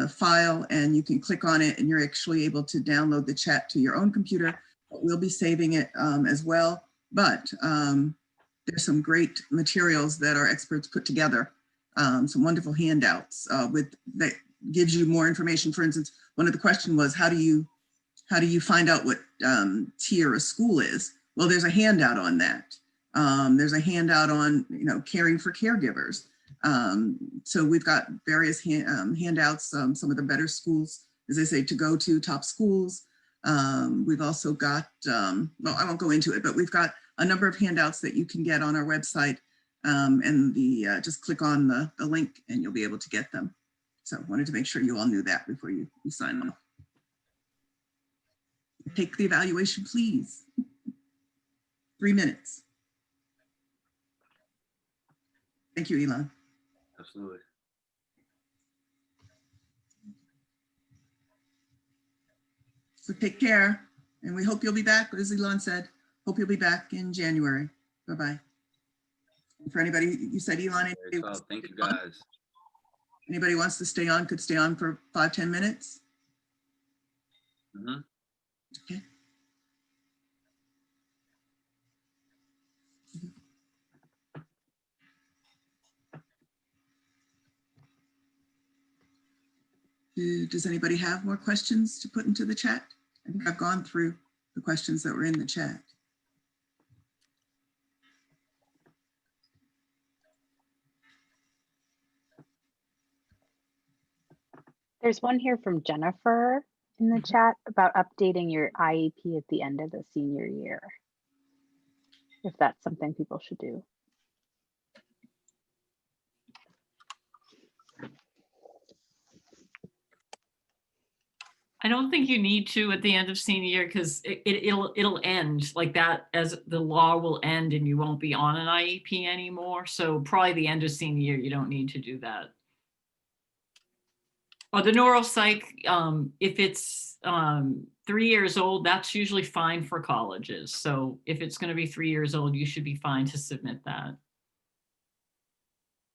file, and you can click on it, and you're actually able to download the chat to your own computer. We'll be saving it as well. But there's some great materials that our experts put together, some wonderful handouts that gives you more information. For instance, one of the questions was, how do you find out what tier a school is? Well, there's a handout on that. There's a handout on caring for caregivers. So we've got various handouts, some of the better schools, as I say, to go to, top schools. We've also got, well, I won't go into it, but we've got a number of handouts that you can get on our website, and just click on the link and you'll be able to get them. So I wanted to make sure you all knew that before you sign off. Take the evaluation, please. 3 minutes. Thank you, Elon. Absolutely. So take care, and we hope you'll be back, as Elon said. Hope you'll be back in January. Bye-bye. For anybody, you said Elon. Thank you, guys. Anybody wants to stay on, could stay on for 5-10 minutes. Mm-hmm. Okay. Does anybody have more questions to put into the chat? I think I've gone through the questions that were in the chat. There's one here from Jennifer in the chat about updating your IEP at the end of the senior year, if that's something people should do. I don't think you need to at the end of senior year, because it'll end like that, as the law will end and you won't be on an IEP anymore. So probably the end of senior year, you don't need to do that. Or the neuropsych, if it's 3 years old, that's usually fine for colleges. So if it's going to be 3 years old, you should be fine to submit that.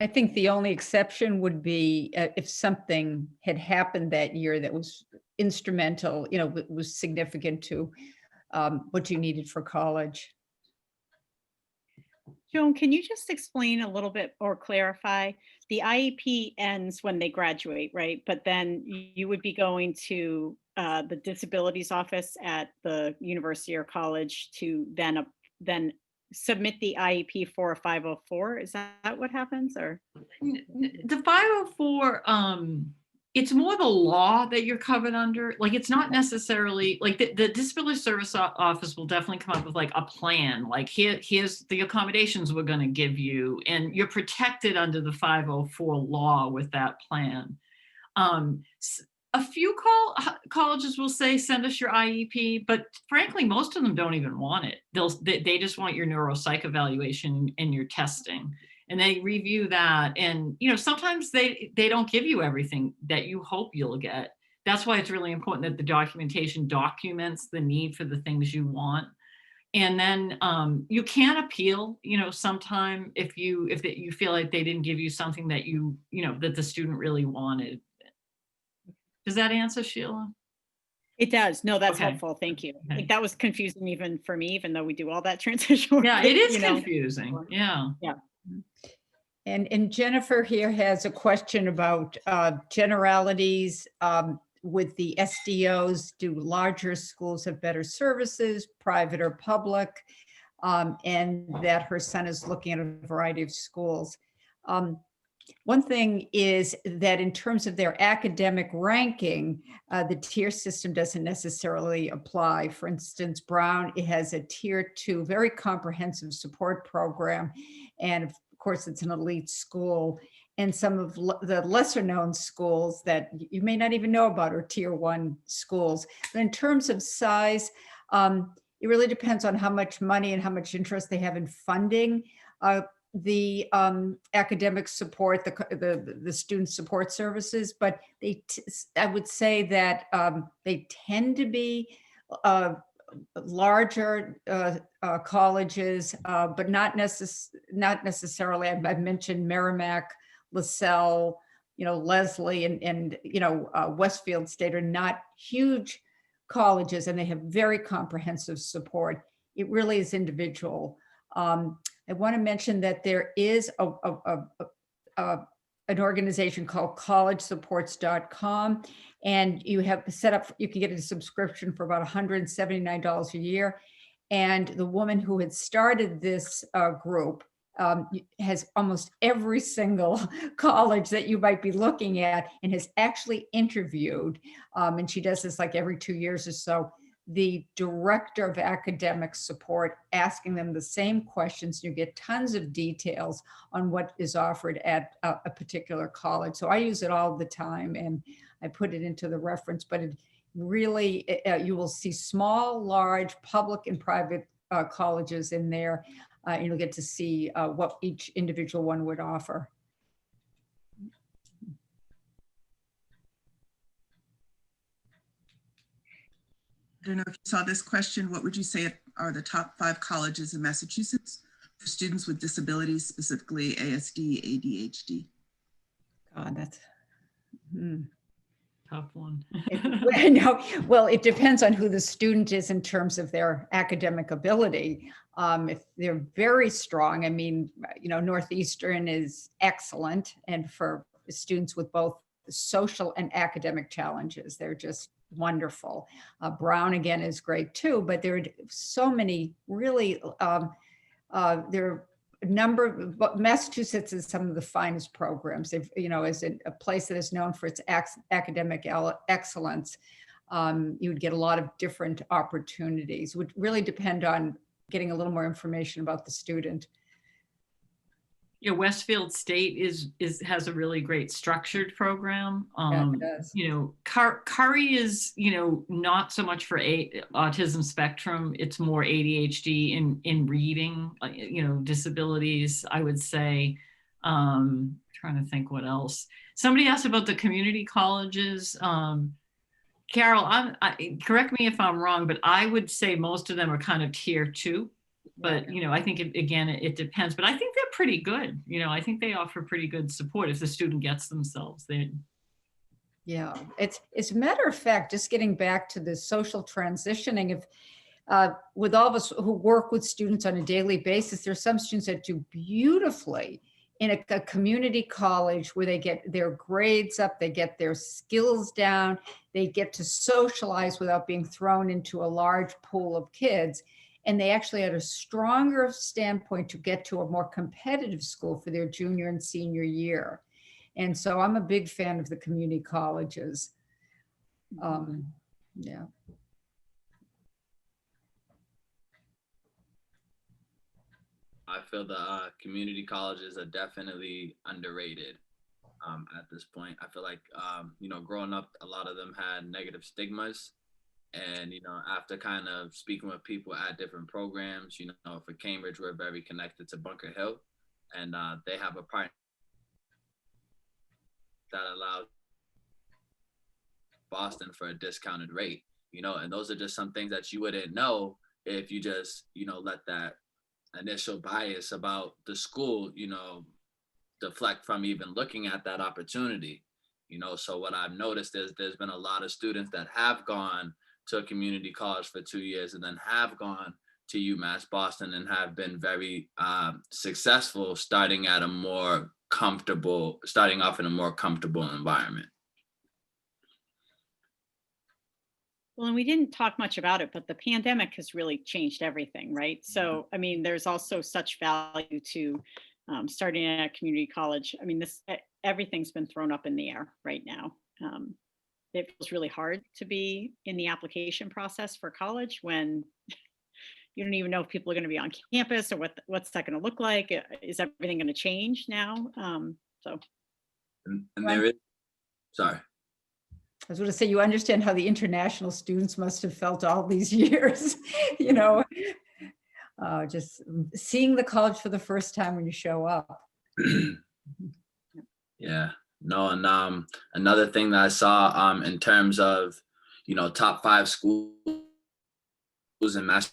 I think the only exception would be if something had happened that year that was instrumental, was significant to what you needed for college. Joan, can you just explain a little bit or clarify? The IEP ends when they graduate, right? But then you would be going to the disabilities office at the university or college to then submit the IEP for a 504. Is that what happens? Or the 504, it's more the law that you're covered under. Like, it's not necessarily like the disability service office will definitely come up with like a plan. Like, here's the accommodations we're going to give you, and you're protected under the 504 law with that plan. A few colleges will say, send us your IEP, but frankly, most of them don't even want it. They just want your neuropsych evaluation and your testing, and they review that. And sometimes they don't give you everything that you hope you'll get. That's why it's really important that the documentation documents the need for the things you want. And then you can appeal, sometime if you feel like they didn't give you something that that the student really wanted. Does that answer, Sheila? It does. No, that's Okay. helpful. Thank you. Okay. Like, that was confusing even for me, even though we do all that transition work. Yeah, it is confusing. Yeah. Yeah. And Jennifer here has a question about generalities with the SDOs. Do larger schools have better services, private or public? And that her son is looking at a variety of schools. One thing is that in terms of their academic ranking, the tier system doesn't necessarily apply. For instance, Brown, it has a tier 2, very comprehensive support program. And of course, it's an elite school. And some of the lesser known schools that you may not even know about are tier 1 schools. But in terms of size, it really depends on how much money and how much interest they have in funding the academic support, the student support services, but I would say that they tend to be larger colleges, but not necessarily. I've mentioned Merrimack, LaSalle, Leslie, and Westfield State are not huge colleges, and they have very comprehensive support. It really is individual. I want to mention that there is an organization called collegesupports.com, and you can get a subscription for about $179 a year. And the woman who had started this group has almost every single college that you might be looking at, and has actually interviewed, and she does this like every 2 years or so, the director of academic support, asking them the same questions. You get tons of details on what is offered at a particular college. So I use it all the time, and I put it into the reference, but it really, you will see small, large, public and private colleges in there, and you'll get to see what each individual one would offer. I don't know if you saw this question. What would you say are the top 5 colleges in Massachusetts for students with disabilities, specifically ASD, ADHD? God, that's Tough one. No, well, it depends on who the student is in terms of their academic ability. If they're very strong, I mean, Northeastern is excellent, and for students with both social and academic challenges, they're just wonderful. Brown, again, is great too, but there are so many really, there but Massachusetts is some of the finest programs. They've, as a place that is known for its academic excellence, you would get a lot of different opportunities. Would really depend on getting a little more information about the student. Westfield State has a really great structured program. Yeah, it does. Curry is, not so much for autism spectrum. It's more ADHD in reading, disabilities, I would say. Trying to think what else. Somebody asked about the community colleges. Carol, correct me if I'm wrong, but I would say most of them are kind of tier 2. But, I think, it depends. But I think they're pretty good. I think they offer pretty good support if the student gets themselves there. Yeah, it's a matter of fact, just getting back to the social transitioning, if with all of us who work with students on a daily basis, there's some students that do beautifully in a community college where they get their grades up, they get their skills down, they get to socialize without being thrown into a large pool of kids. And they actually had a stronger standpoint to get to a more competitive school for their junior and senior year. And so I'm a big fan of the community colleges. Yeah. I feel the community colleges are definitely underrated at this point. I feel like, growing up, a lot of them had negative stigmas. And, after kind of speaking with people at different programs, for Cambridge, we're very connected to Bunker Hill, and they have a partner that allows Boston for a discounted rate, and those are just some things that you wouldn't know if you just, let that initial bias about the school, deflect from even looking at that opportunity, So what I've noticed is there's been a lot of students that have gone to a community college for 2 years and then have gone to UMass Boston and have been very successful starting off in a more comfortable environment. Well, and we didn't talk much about it, but the pandemic has really changed everything, right? So, I mean, there's also such value to starting at community college. I mean, everything's been thrown up in the air right now. It feels really hard to be in the application process for college when you don't even know if people are going to be on campus or what's that going to look like. Is everything going to change now? So. And there is, sorry. I was going to say, you understand how the international students must have felt all these years, you know, just seeing the college for the first time when you show up. Yeah, no, and another thing that I saw in terms of, you know, top 5 schools in Massachusetts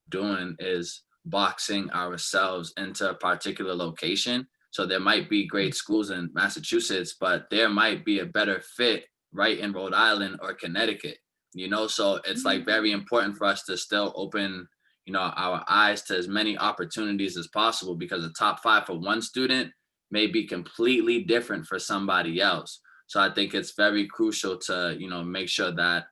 doing is boxing ourselves into a particular location. So there might be great schools in Massachusetts, but there might be a better fit right in Rhode Island or Connecticut, you know? So it's like very important for us to still open, you know, our eyes to as many opportunities as possible, because the top 5 for one student may be completely different for somebody else. So I think it's very crucial to, you know, make sure that,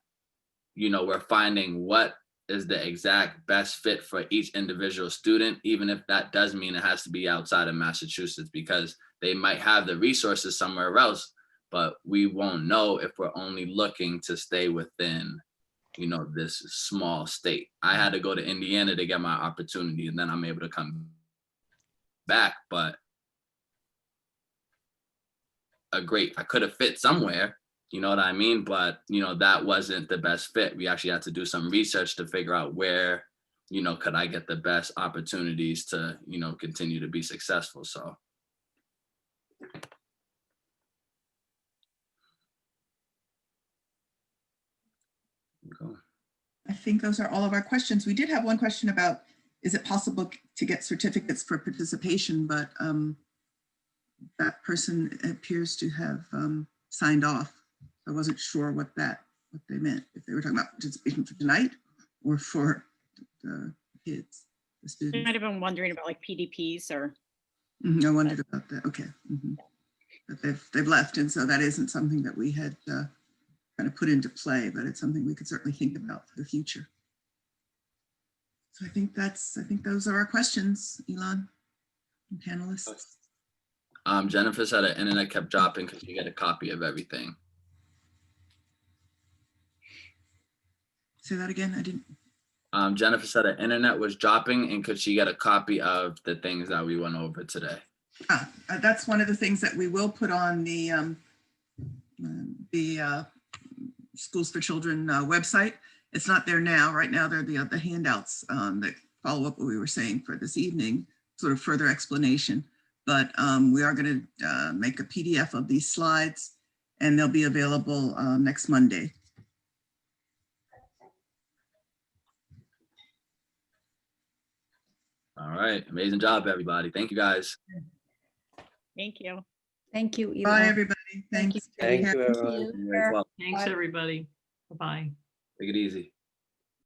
you know, we're finding what is the exact best fit for each individual student, even if that does mean it has to be outside of Massachusetts, because they might have the resources somewhere else, but we won't know if we're only looking to stay within, you know, this small state. I had to go to Indiana to get my opportunity, and then I'm able to come back, but I could have fit somewhere, you know what I mean? But, you know, that wasn't the best fit. We actually had to do some research to figure out where, you know, could I get the best opportunities to, you know, continue to be successful. So. Cool. I think those are all of our questions. We did have one question about, is it possible to get certificates for participation? But that person appears to have signed off. I wasn't sure what they meant, if they were talking about participation for tonight or for the kids, the You students. might have been wondering about like PDPs or. I wondered about that. Okay. But they've left, and so that isn't something that we had kind of put into play, but it's something we could certainly think about for the future. So I think those are our questions, Elon and panelists. Jennifer said her internet kept dropping. Could you get a copy of everything? Say that again. I didn't. Jennifer said her internet was dropping, and could she get a copy of the things that we went over today? That's one of the things that we will put on the Schools for Children website. It's not there now. Right now, they're the handouts that follow up what we were saying for this evening, sort of further explanation. But we are going to make a PDF of these slides, and they'll be available next Monday. All right. Amazing job, everybody. Thank you, guys. Thank you. Thank you, Elon. Bye, everybody. Thank Thanks. Thank you, Take care. everyone. You're very welcome. Thanks, everybody. Bye-bye. Take it easy.